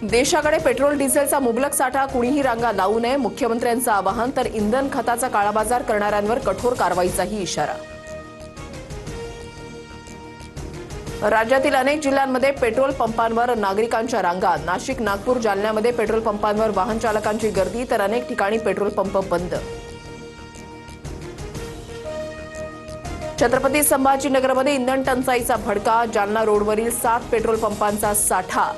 देशाकडे पेट्रोल डिझेलचा मुबलक साठा, कुणीही रांगा लावू नये, मुख्यमंत्र्यांचं आवाहन. तर इंधन खताचा काळाबाजार करणाऱ्यांवर कठोर कारवाईचाही इशारा. राज्यातील अनेक जिल्ह्यांमध्ये पेट्रोल पंपांवर नागरिकांच्या रांगा. नाशिक, नागपूर, जालन्यामध्ये पेट्रोल पंपांवर वाहन चालकांची गर्दी, तर अनेक ठिकाणी पेट्रोल पंप बंद. छत्रपती संभाजीनगरमध्ये इंधन टंचाईचा भडका. जालना रोडवरील 7 पेट्रोल पंपांचा साठा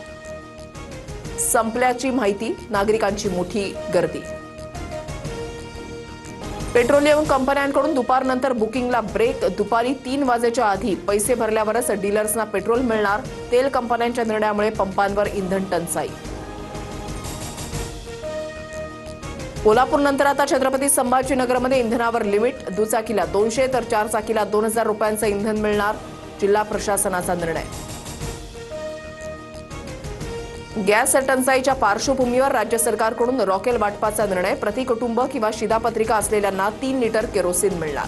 संपल्याची माहिती, नागरिकांची मोठी गर्दी. पेट्रोलियम कंपन्यांकडून दुपारनंतर बुकिंगला ब्रेक. दुपारी 3 वाजेच्या आधी पैसे भरल्यावरच डीलर्सना पेट्रोल मिळणार. तेल कंपन्यांच्या निर्णयामुळे पंपांवर इंधन टंचाई. कोल्हापूरनंतर आता छत्रपती संभाजीनगरमध्ये इंधनावर लिमिट. दुचाकीला 200 तर 4 चाकीला 2000 रुपयांचं इंधन मिळणार. जिल्हा प्रशासनाचा निर्णय. गॅस टंचाईच्या पार्श्वभूमीवर राज्य सरकारकडून रॉकेल वाटपाचा निर्णय. प्रति कुटुंब किंवा शिधापत्रिका असलेल्यांना 3 लिटर केरोसिन मिळणार.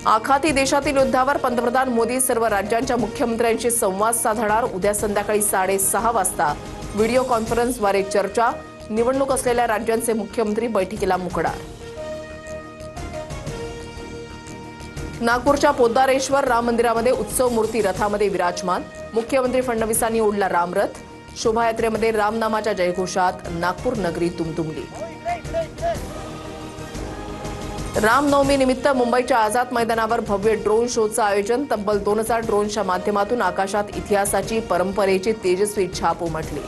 आखाती देशातील युद्धावर पंतप्रधान मोदी सर्व राज्यांच्या मुख्यमंत्र्यांशी संवाद साधणार. उद्या संध्याकाळी 6:30 वाजता व्हिडिओ कॉन्फरन्सद्वारे चर्चा. निवडणूक असलेल्या राज्यांचे मुख्यमंत्री बैठकीला मुकणार. नागपूरच्या पोद्दारेश्वर राम मंदिरामध्ये उत्सव मूर्ती रथामध्ये विराजमान. मुख्यमंत्री फडणवीसांनी ओढला रामरथ. शोभायात्रेमध्ये रामनामाच्या जयघोषात नागपूर नगरी दुमदुमली. रामनवमी निमित्त मुंबईच्या आझाद मैदानावर भव्य ड्रोन शोचं आयोजन. तब्बल 2000 ड्रोनच्या माध्यमातून आकाशात इतिहासाची, परंपरेची तेजस्वी छाप उमटली.